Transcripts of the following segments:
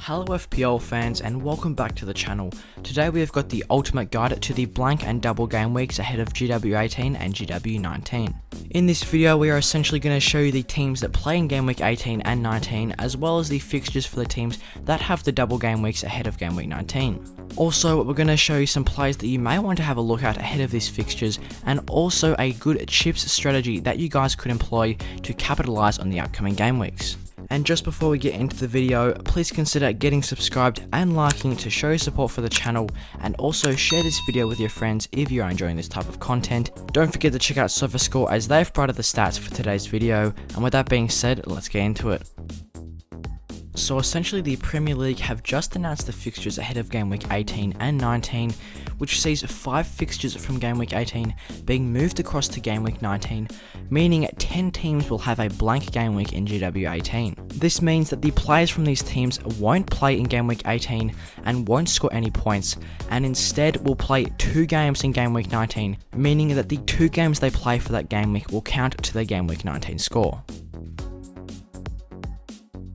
Hello FPL fans and welcome back to the channel. Today we have got the ultimate guide to the blank and double game weeks ahead of GW18 and GW19. In this video we are essentially going to show you the teams that play in game week 18 and 19 as well as the fixtures for the teams that have the double game weeks ahead of game week 19. Also, we're going to show you some plays that you may want to have a look at ahead of these fixtures and also a good chips strategy that you guys could employ to capitalize on the upcoming game weeks. And just before we get into the video, please consider getting subscribed and liking to show your support for the channel, and also share this video with your friends if you are enjoying this type of content. Don't forget to check out SofaScore as they've provided the stats for today's video, and with that being said, let's get into it. So essentially the Premier League have just announced the fixtures ahead of game week 18 and 19, which sees 5 fixtures from game week 18 being moved across to game week 19, meaning 10 teams will have a blank game week in GW18. This means that the players from these teams won't play in game week 18 and won't score any points, and instead will play 2 games in game week 19, meaning that the 2 games they play for that game week will count to their game week 19 score.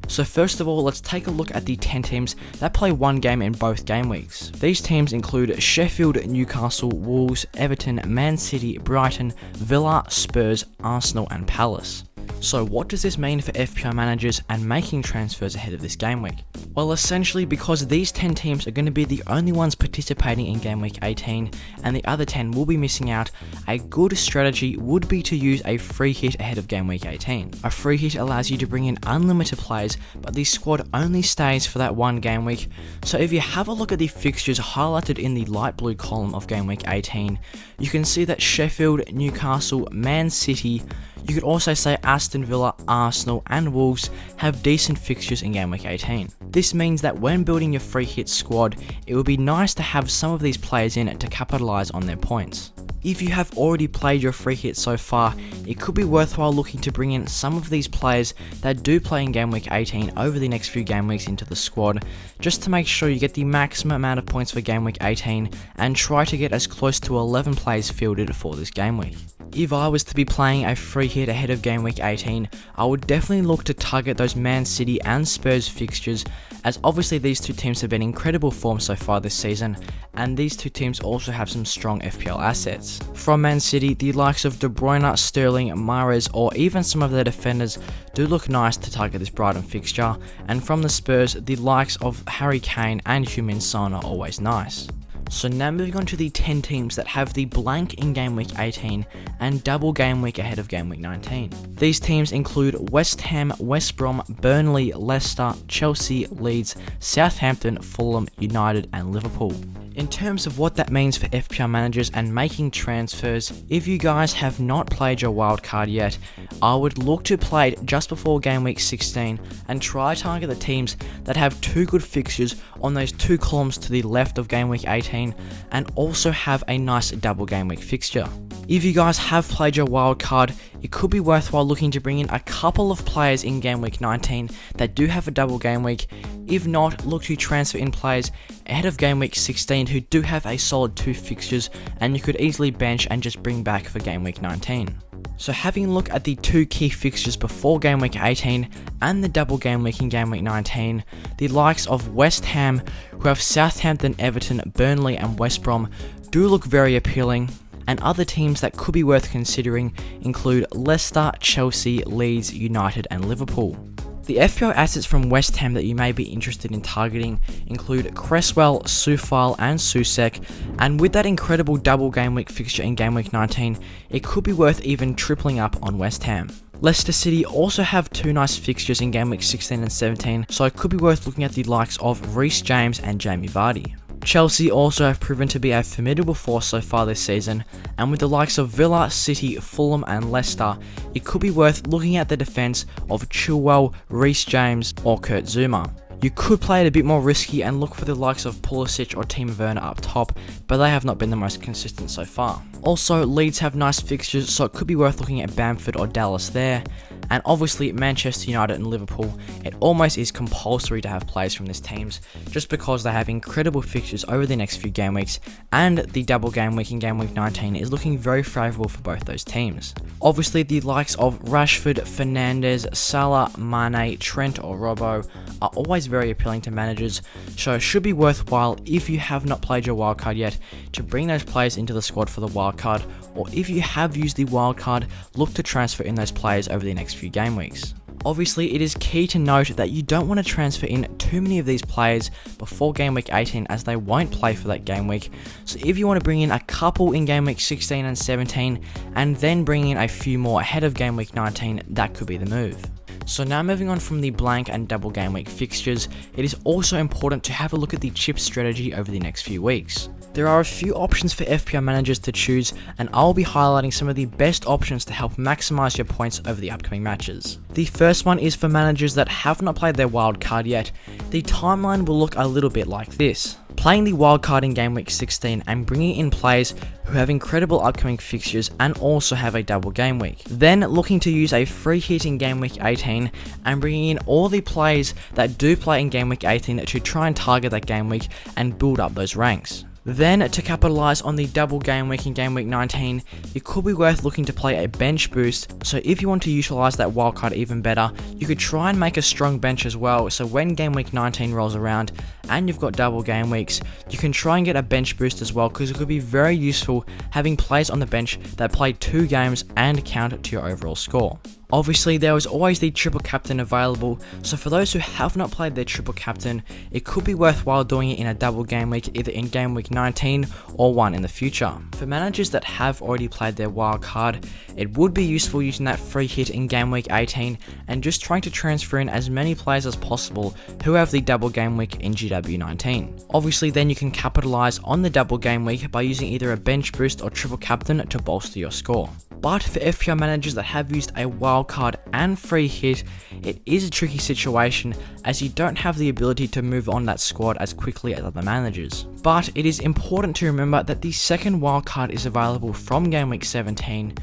So first of all, let's take a look at the 10 teams that play 1 game in both game weeks. These teams include Sheffield, Newcastle, Wolves, Everton, Man City, Brighton, Villa, Spurs, Arsenal and Palace. So what does this mean for FPL managers and making transfers ahead of this game week? Well, essentially because these 10 teams are going to be the only ones participating in game week 18 and the other 10 will be missing out, a good strategy would be to use a free hit ahead of game week 18. A free hit allows you to bring in unlimited players, but the squad only stays for that one game week. So if you have a look at the fixtures highlighted in the light blue column of game week 18, you can see that Sheffield, Newcastle, Man City, you could also say Aston Villa, Arsenal and Wolves have decent fixtures in game week 18. This means that when building your free hit squad, it would be nice to have some of these players in it to capitalize on their points. If you have already played your free hit so far, it could be worthwhile looking to bring in some of these players that do play in game week 18 over the next few game weeks into the squad, just to make sure you get the maximum amount of points for game week 18 and try to get as close to 11 players fielded for this game week. If I was to be playing a free hit ahead of game week 18, I would definitely look to target those Man City and Spurs fixtures, as obviously these two teams have been in incredible form so far this season, and these two teams also have some strong FPL assets. From Man City, the likes of De Bruyne, Sterling, Mahrez or even some of their defenders do look nice to target this Brighton fixture, and from the Spurs, the likes of Harry Kane and Heung-min Son are always nice. So now moving on to the 10 teams that have the blank in game week 18 and double game week ahead of game week 19. These teams include West Ham, West Brom, Burnley, Leicester, Chelsea, Leeds, Southampton, Fulham, United and Liverpool. In terms of what that means for FPL managers and making transfers, if you guys have not played your wildcard yet, I would look to play it just before game week 16 and try target the teams that have 2 good fixtures on those 2 columns to the left of game week 18 and also have a nice double game week fixture. If you guys have played your wildcard, it could be worthwhile looking to bring in a couple of players in game week 19 that do have a double game week. If not, look to transfer in players ahead of game week 16 who do have a solid 2 fixtures and you could easily bench and just bring back for game week 19. So having a look at the 2 key fixtures before game week 18 and the double game week in game week 19, the likes of West Ham, who have Southampton, Everton, Burnley and West Brom, do look very appealing. And other teams that could be worth considering include Leicester, Chelsea, Leeds, United and Liverpool. The FPL assets from West Ham that you may be interested in targeting include Cresswell, Soufal and Soucek, and with that incredible double game week fixture in game week 19, it could be worth even tripling up on West Ham. Leicester City also have 2 nice fixtures in game week 16 and 17, so it could be worth looking at the likes of Reece James and Jamie Vardy. Chelsea also have proven to be a formidable force so far this season, and with the likes of Villa, City, Fulham and Leicester, it could be worth looking at the defence of Chilwell, Reece James or Kurt Zouma. You could play it a bit more risky and look for the likes of Pulisic or Timo Werner up top, but they have not been the most consistent so far. Also, Leeds have nice fixtures, so it could be worth looking at Bamford or Dallas there. and obviously Manchester United and Liverpool, it almost is compulsory to have players from these teams just because they have incredible fixtures over the next few game weeks, and the double game week in game week 19 is looking very favourable for both those teams. Obviously the likes of Rashford, Fernandes, Salah, Mane, Trent or Robbo are always very appealing to managers, so it should be worthwhile if you have not played your wildcard yet to bring those players into the squad for the wildcard, or if you have used the wildcard, look to transfer in those players over the next few game weeks. Obviously, it is key to note that you don't want to transfer in too many of these players before game week 18 as they won't play for that game week. So if you want to bring in a couple in game week 16 and 17 and then bring in a few more ahead of game week 19, that could be the move. So now moving on from the blank and double game week fixtures, it is also important to have a look at the chip strategy over the next few weeks. There are a few options for FPL managers to choose, and I'll be highlighting some of the best options to help maximize your points over the upcoming matches. The first one is for managers that have not played their wildcard yet. The timeline will look a little bit like this. Playing the wildcard in game week 16 and bringing in players who have incredible upcoming fixtures and also have a double game week. Then looking to use a free hit in game week 18 and bringing in all the players that do play in game week 18 to try and target that game week and build up those ranks. Then, to capitalise on the double game week in game week 19, it could be worth looking to play a bench boost, so if you want to utilise that wildcard even better, you could try and make a strong bench as well, so when game week 19 rolls around and you've got double game weeks, you can try and get a bench boost as well, because it could be very useful having players on the bench that play 2 games and count to your overall score. Obviously, there is always the triple captain available, so for those who have not played their triple captain, it could be worthwhile doing it in a double game week, either in game week 19 or one in the future. For managers that have already played their wild card, it would be useful using that free hit in game week 18 and just trying to transfer in as many players as possible who have the double game week in GW19. Obviously, then you can capitalize on the double game week by using either a bench boost or triple captain to bolster your score. But for FPL managers that have used a wildcard and free hit, it is a tricky situation as you don't have the ability to move on that squad as quickly as other managers. But it is important to remember that the second wildcard is available from game week 17,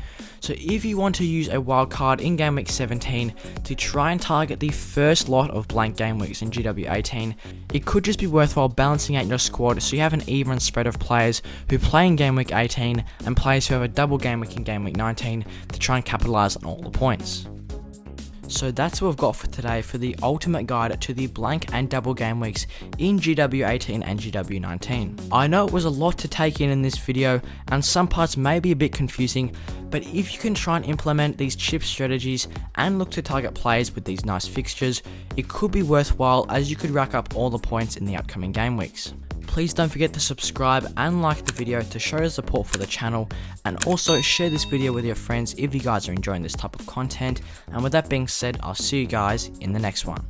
so if you want to use a wildcard in game week 17 to try and target the first lot of blank game weeks in GW18, it could just be worthwhile balancing out your squad so you have an even spread of players who play in game week 18 and players who have a double game week in game week 19 to try and capitalize on all the points. So that's what we've got for today for the ultimate guide to the blank and double game weeks in GW18 and GW19. I know it was a lot to take in this video and some parts may be a bit confusing, but if you can try and implement these chip strategies and look to target players with these nice fixtures, it could be worthwhile as you could rack up all the points in the upcoming game weeks. Please don't forget to subscribe and like the video to show your support for the channel, and also share this video with your friends if you guys are enjoying this type of content. And with that being said, I'll see you guys in the next one.